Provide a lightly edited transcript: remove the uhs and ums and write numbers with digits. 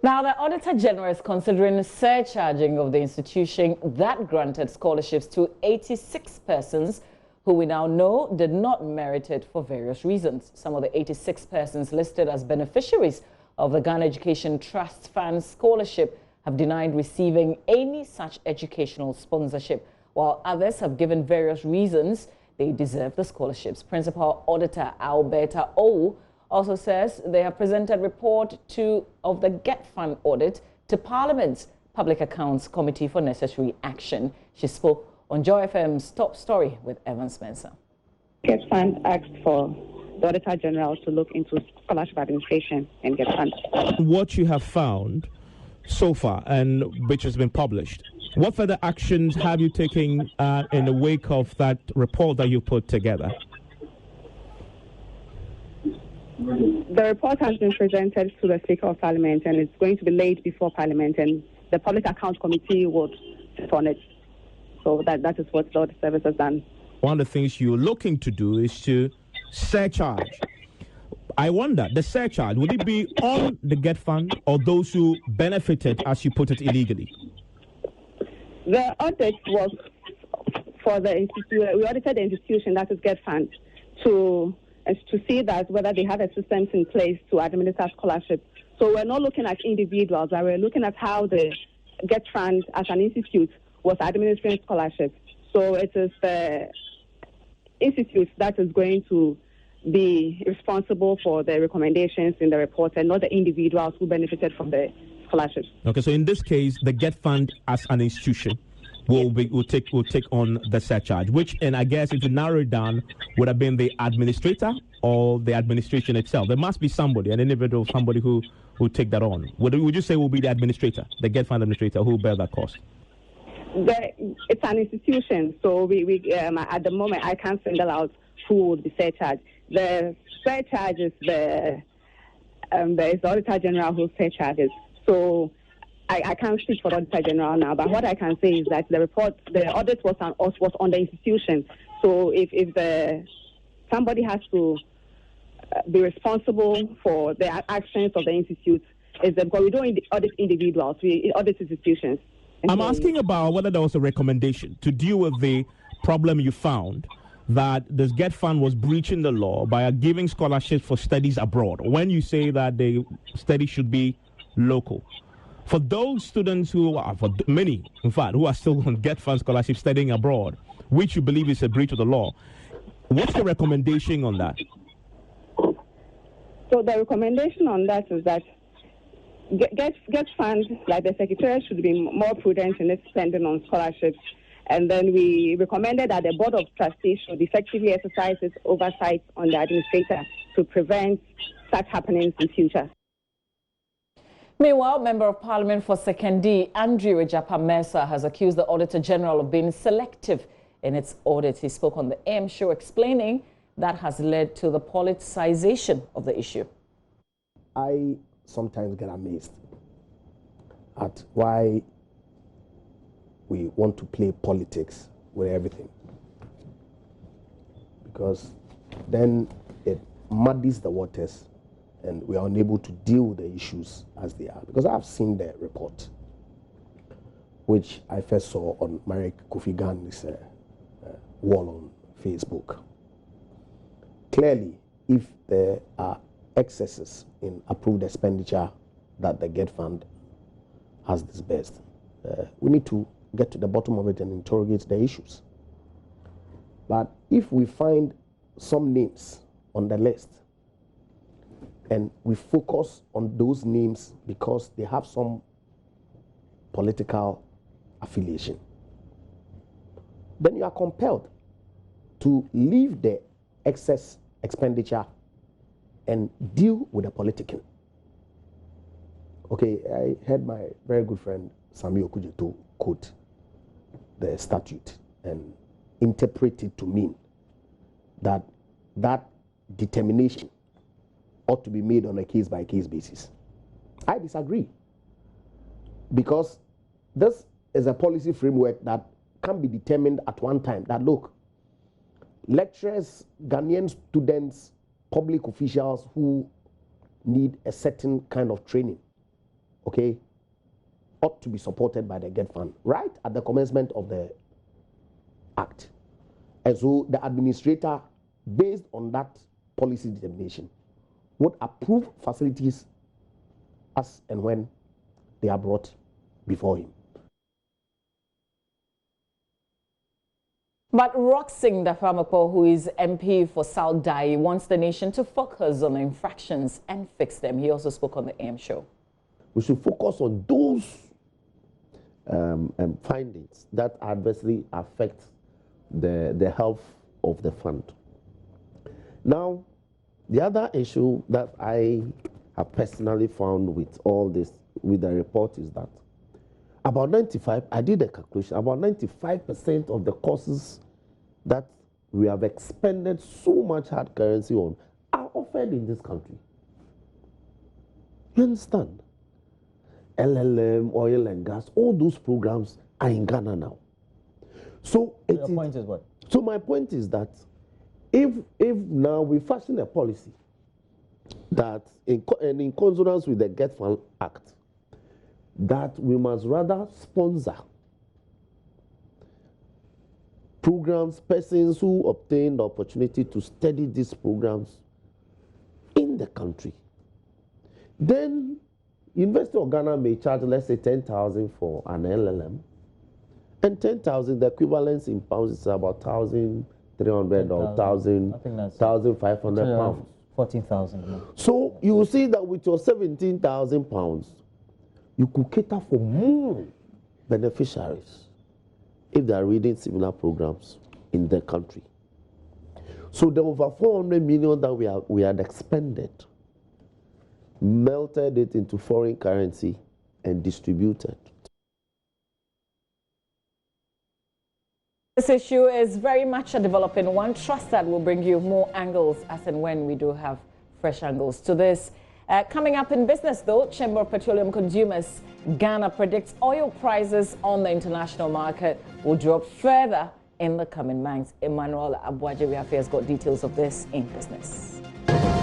Now, the Auditor General is considering surcharging of the institution that granted scholarships to 86 persons who we now know did not merit it for various reasons. Some of the 86 persons listed as beneficiaries of the Ghana Education Trust Fund scholarship have denied receiving any such educational sponsorship, while others have given various reasons they deserve the scholarships. Principal Auditor Alberta O also says they have presented report of the Getfund audit to Parliament's Public Accounts Committee for necessary action. She spoke on Joy FM's Top Story with Evan Spencer. Getfund asked for the Auditor General to look into scholarship administration in Getfund. What you have found so far, and which has been published, what further actions have you taken in the wake of that report that you put together? The report has been presented to the Speaker of Parliament and it's going to be laid before Parliament, and the Public Accounts Committee will sit on it. So that is what the Audit Service has done. One of the things you're looking to do is to surcharge. I wonder, the surcharge, would it be on the Getfund or those who benefited, as you put it, illegally? The audit was for the institution. We audited the institution, that is Getfund, to see that whether they have a system in place to administer scholarships. So we're not looking at individuals, but we're looking at how the Getfund as an institute was administering scholarships. So it is the institute that is going to be responsible for the recommendations in the report and not the individuals who benefited from the scholarships. Okay, so in this case, the Getfund as an institution will take on the surcharge, which, and I guess if you narrow it down, would have been the administrator or the administration itself. There must be somebody, an individual, somebody who will take that on. Would you say will be the administrator, the Getfund administrator, who will bear that cost? It's an institution, so we at the moment I can't single out who would be surcharged. The surcharge is the Auditor General who surcharges. So I can't speak for the Auditor General now, but what I can say is that the audit was on the institution. So if somebody has to be responsible for the actions of the institute, because we don't audit individuals, we audit institutions. I'm asking about whether there was a recommendation to deal with the problem you found that this Getfund was breaching the law by giving scholarships for studies abroad, when you say that the study should be local. For those students who are, for many, in fact, who are still on Getfund scholarship studying abroad, which you believe is a breach of the law, what's the recommendation on that? So the recommendation on that is that Getfund, like the Secretariat, should be more prudent in its spending on scholarships. And then we recommended that the Board of Trustees should effectively exercise its oversight on the administrator to prevent such happenings in future. Meanwhile, Member of Parliament for Sekondi, Andrew Ejapa-Mensah, has accused the Auditor General of being selective in its audit. He spoke on the AM show explaining that has led to the politicization of the issue. I sometimes get amazed at why we want to play politics with everything, because then it muddies the waters and we are unable to deal with the issues as they are. Because I've seen the report, which I first saw on Marek Kofi Ghan's wall on Facebook. Clearly, if there are excesses in approved expenditure that the Getfund has disbursed, we need to get to the bottom of it and interrogate the issues. But if we find some names on the list and we focus on those names because they have some political affiliation, then you are compelled to leave the excess expenditure and deal with the politicking. Okay, I heard my very good friend Sami Okujeto quote the statute and interpret it to mean that that determination ought to be made on a case-by-case basis. I disagree, because this is a policy framework that can be determined at one time that, look, lecturers, Ghanaian students, public officials who need a certain kind of training, okay, ought to be supported by the Getfund right at the commencement of the act. And so the administrator, based on that policy determination, would approve facilities as and when they are brought before him. But Roxing Dafamapo, who is MP for South Dai, wants the nation to focus on infractions and fix them. He also spoke on the AM show. We should focus on those findings that adversely affect the health of the fund. Now, the other issue that I have personally found with all this, with the report, is that about 95, I did a calculation, about 95% of the courses that we have expended so much hard currency on are offered in this country. You understand? LLM, oil and gas, all those programs are in Ghana now. So your point is what? So my point is that if now we fashion a policy that in consonance with the Getfund Act, that we must rather sponsor programs, persons who obtain the opportunity to study these programs in the country, then University of Ghana may charge, let's say, 10,000 for an LLM, and 10,000, the equivalence in pounds is about 1,300 or 1,500 pounds. 14,000. So you will see that with your 17,000 pounds, you could cater for more beneficiaries if they are reading similar programs in the country. So the over 400 million that we had expended, melted it into foreign currency and distributed. This issue is very much a developing one. Trust that will bring you more angles as and when we do have fresh angles to this. Coming up in business, though, Chamber of Petroleum Consumers Ghana predicts oil prices on the international market will drop further in the coming months. Emmanuel Abuajewi has got details of this in business.